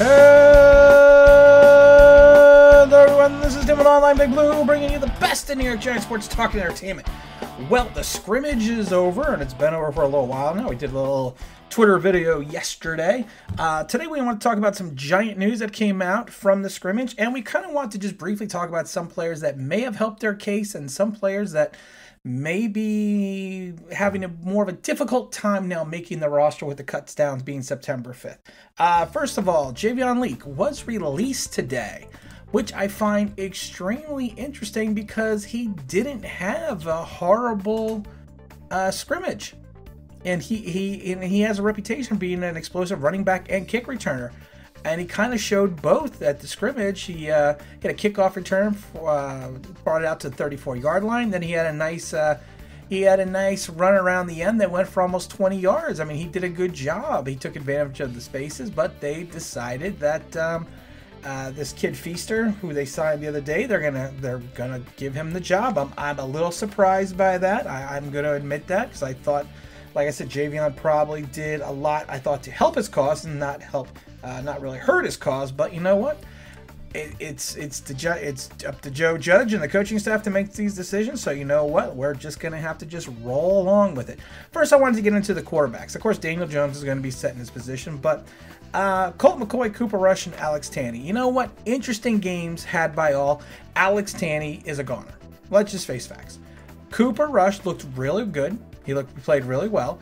Hello everyone, this is Tim with Online Big Blue, bringing you the best in New York Giants sports talk and entertainment. Well, the scrimmage is over, and it's been over for a little while now. We did a little Twitter video yesterday. Today we want to talk about some Giant news that came out from the scrimmage, and we kind of want to just briefly talk about some players that may have helped their case and some players that may be having more of a difficult time now making the roster with the cuts downs being September 5th. First of all, Javon Leake was released today, which I find extremely interesting because he didn't have a horrible scrimmage. And he has a reputation being an explosive running back and kick returner. And he kind of showed both at the scrimmage. He had a kickoff return, brought it out to the 34-yard line. Then he had a nice run around the end that went for almost 20 yards. I mean, he did a good job. He took advantage of the spaces, but they decided that this kid Feaster, who they signed the other day, they're gonna give him the job. I'm a little surprised by that. I'm gonna admit that, because I thought, like I said, Javon probably did a lot, I thought, to help his cause and not really hurt his cause. But you know what? It's up to Joe Judge and the coaching staff to make these decisions. So you know what? We're just going to have to just roll along with it. First, I wanted to get into the quarterbacks. Of course, Daniel Jones is going to be set in his position, but Colt, McCoy, Cooper Rush, and Alex Taney. You know what? Interesting games had by all. Alex Taney is a goner. Let's just face facts. Cooper Rush looked really good. He played really well.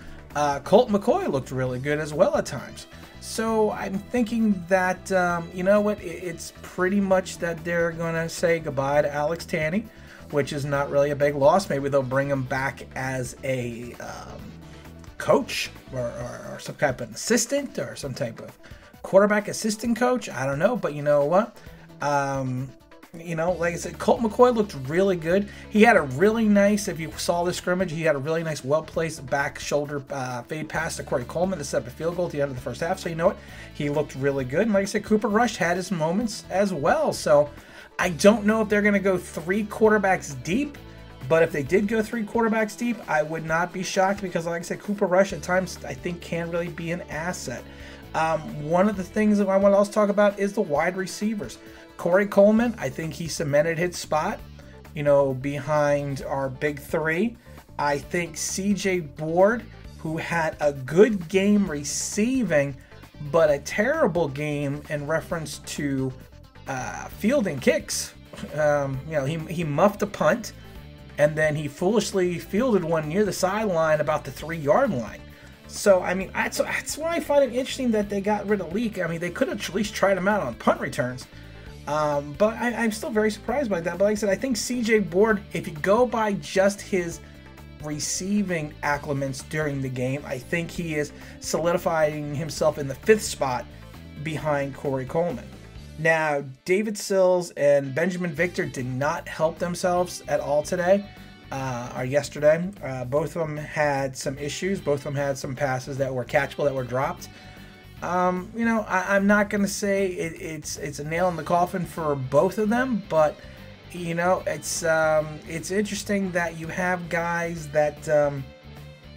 Colt McCoy looked really good as well at times. So I'm thinking that, you know what, it's pretty much that they're going to say goodbye to Alex Taney, which is not really a big loss. Maybe they'll bring him back as a coach or some type of assistant or some type of quarterback assistant coach. I don't know, but you know what? You know, like I said, Colt McCoy looked really good. He had a really nice, if you saw the scrimmage, he had a really nice, well-placed back shoulder fade pass to Coleman to set up a field goal at the end of the first half. So you know what? He looked really good. And like I said, Cooper Rush had his moments as well. So I don't know if they're going to go 3 quarterbacks deep. But if they did go 3 quarterbacks deep, I would not be shocked, because like I said, Cooper Rush at times I think can really be an asset. One of the things that I want to also talk about is the wide receivers. Coleman, I think he cemented his spot, you know, behind our big 3. I think CJ Board, who had a good game receiving, but a terrible game in reference to fielding kicks. You know, he muffed a punt, and then he foolishly fielded one near the sideline about the 3-yard line. So, I mean, that's why I find it interesting that they got rid of Leake. I mean, they could have at least tried him out on punt returns. But I'm still very surprised by that. But like I said, I think CJ Board, if you go by just his receiving acclimates during the game, I think he is solidifying himself in the 5th spot behind Coleman. Now, David Sills and Benjamin Victor did not help themselves at all today, or yesterday. Both of them had some issues. Both of them had some passes that were catchable that were dropped. You know, I'm not going to say it's a nail in the coffin for both of them, but you know, it's interesting that you have guys that,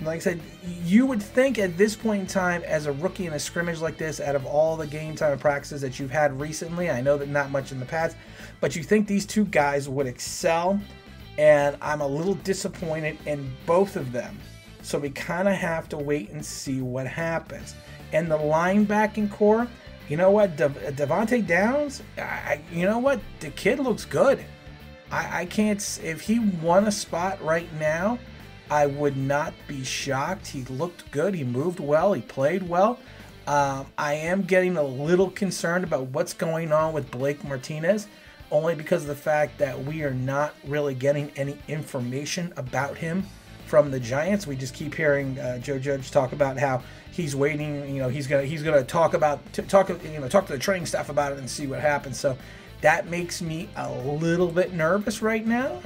like I said, you would think at this point in time, as a rookie in a scrimmage like this, out of all the game time and practices that you've had recently, I know that not much in the past, but you think these 2 guys would excel, and I'm a little disappointed in both of them. So we kind of have to wait and see what happens. And the linebacking core, you know what, Devontae Downs, you know what, the kid looks good. I can't, if he won a spot right now, I would not be shocked. He looked good, he moved well, he played well. I am getting a little concerned about what's going on with Blake Martinez, only because of the fact that we are not really getting any information about him from the Giants. We just keep hearing Joe Judge talk about how he's waiting. You know, he's gonna talk to the training staff about it and see what happens. So that makes me a little bit nervous right now.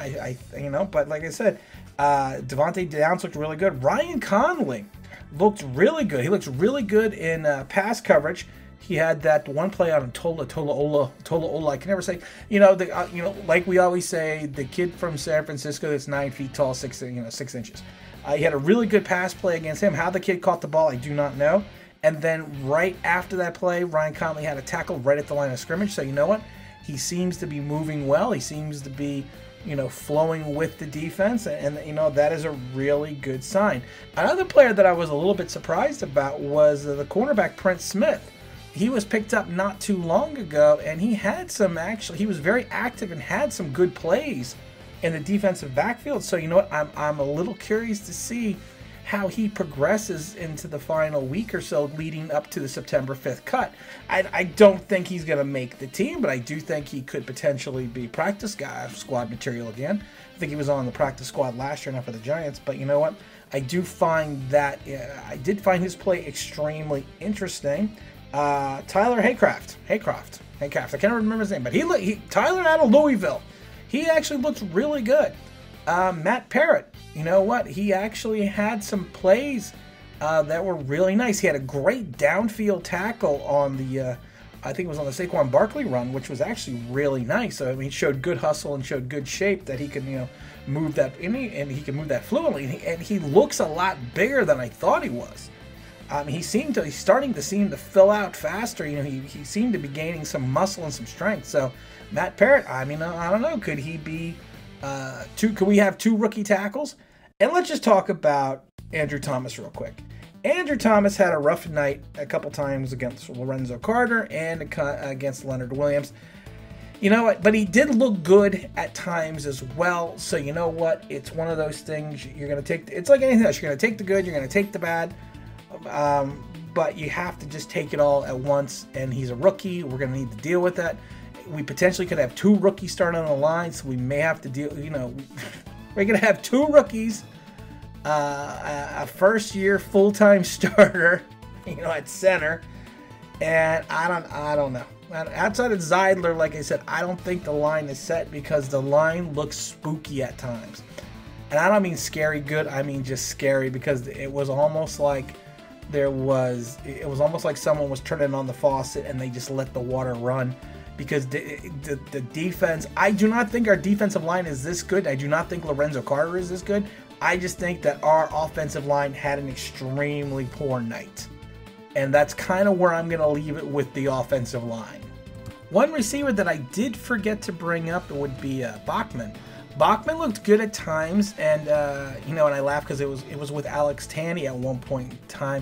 You know, but like I said, Devontae Downs looked really good. Ryan Conley looked really good. He looks really good in pass coverage. He had that one play on Tola Ola. I can never say, you know, like we always say, the kid from San Francisco that's 9 feet tall, 6 inches. He had a really good pass play against him. How the kid caught the ball, I do not know. And then right after that play, Ryan Conley had a tackle right at the line of scrimmage. So you know what? He seems to be moving well. He seems to be, flowing with the defense. And that is a really good sign. Another player that I was a little bit surprised about was the cornerback, Prince Smith. He was picked up not too long ago, and he had he was very active and had some good plays in the defensive backfield. So you know what? I'm a little curious to see how he progresses into the final week or so leading up to the September 5th cut. I don't think he's going to make the team, but I do think he could potentially be practice squad material again. I think he was on the practice squad last year, not for the Giants, but you know what? I did find his play extremely interesting. Tyler Haycraft. I can't remember his name, but Tyler out of Louisville. He actually looks really good. Matt Parrott, you know what? He actually had some plays that were really nice. He had a great downfield tackle on the, I think it was on the Saquon Barkley run, which was actually really nice. So, I mean, he showed good hustle and showed good shape that he can, move that, and he can move that fluently. And he looks a lot bigger than I thought he was. He's starting to seem to fill out faster. He seemed to be gaining some muscle and some strength. So, Matt Parrott, I don't know, could he be could we have two rookie tackles? And let's just talk about Andrew Thomas real quick. Andrew Thomas had a rough night a couple times against Lorenzo Carter and against Leonard Williams. You know what? But he did look good at times as well. So you know what? It's one of those things you're going to take. It's like anything else. You're going to take the good. You're going to take the bad. But you have to just take it all at once. And he's a rookie. We're going to need to deal with that. We potentially could have two rookies starting on the line, so we may have to deal, we're going to have two rookies, a first-year full-time starter, at center, and I don't know. Outside of Zeidler, like I said, I don't think the line is set because the line looks spooky at times. And I don't mean scary good, I mean just scary because it was almost like almost like someone was turning on the faucet and they just let the water run. Because the defense, I do not think our defensive line is this good. I do not think Lorenzo Carter is this good. I just think that our offensive line had an extremely poor night. And that's kind of where I'm going to leave it with the offensive line. One receiver that I did forget to bring up would be Bachman. Bachman looked good at times, and and I laughed because it was with Alex Taney at one point in time.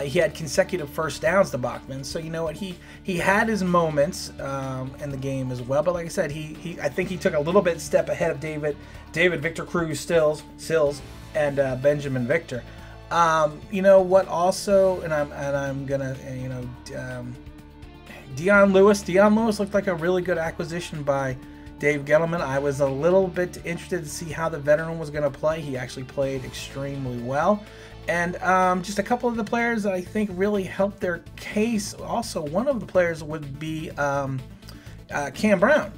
He had consecutive first downs to Bachman, so you know what, he had his moments in the game as well. But like I said, I think he took a little bit step ahead of David Victor Cruz Sills and Benjamin Victor. You know what? Also, and I'm gonna Dion Lewis. Dion Lewis looked like a really good acquisition by Dave Gettleman. I was a little bit interested to see how the veteran was going to play. He actually played extremely well. And just a couple of the players that I think really helped their case. Also, one of the players would be Cam Brown.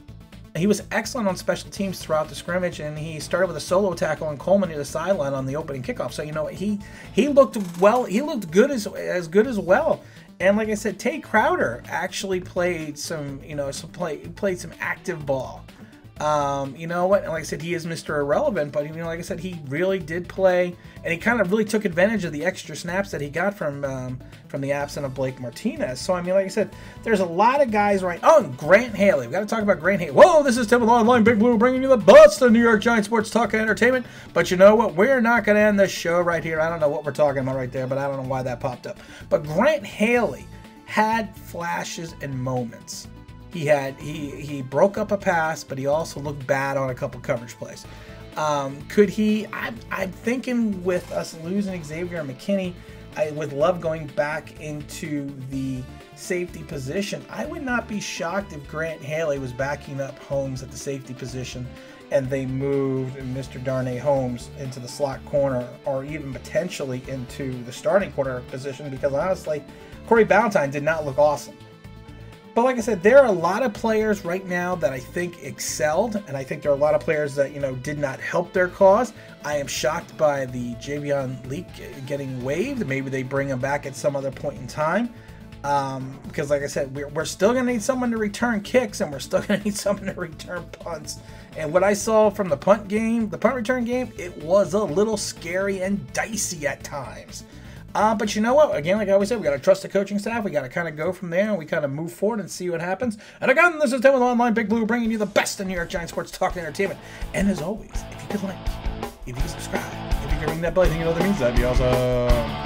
He was excellent on special teams throughout the scrimmage, and he started with a solo tackle on Coleman near the sideline on the opening kickoff. So you know he looked well. He looked good as good as well. And like I said, Tay Crowder actually played played some active ball. You know what? And like I said, he is Mr. Irrelevant, but like I said, he really did play, and he kind of really took advantage of the extra snaps that he got from the absence of Blake Martinez. So I mean, like I said, there's a lot of guys right. Oh, and Grant Haley. We got to talk about Grant Haley. Whoa, this is Tim with Online Big Blue bringing you the best of New York Giants sports talk and entertainment. But you know what? We're not going to end this show right here. I don't know what we're talking about right there, but I don't know why that popped up. But Grant Haley had flashes and moments. He broke up a pass, but he also looked bad on a couple coverage plays. Could he? I'm thinking with us losing Xavier McKinney, with Love going back into the safety position, I would not be shocked if Grant Haley was backing up Holmes at the safety position and they moved Mr. Darnay Holmes into the slot corner or even potentially into the starting corner position, because honestly, Corey Ballantyne did not look awesome. But like I said, there are a lot of players right now that I think excelled, and I think there are a lot of players that, did not help their cause. I am shocked by the Javon Leake getting waived. Maybe they bring him back at some other point in time. Because like I said, we're still going to need someone to return kicks, and we're still going to need someone to return punts. And what I saw from the punt return game, it was a little scary and dicey at times. But you know what? Again, like I always said, we got to trust the coaching staff. We got to kind of go from there, and we kind of move forward and see what happens. And again, this is Tim with Online Big Blue, bringing you the best in New York Giants sports talk and entertainment. And as always, if you could like, if you could subscribe, if you could ring that bell, I think you know what that means. That'd be awesome.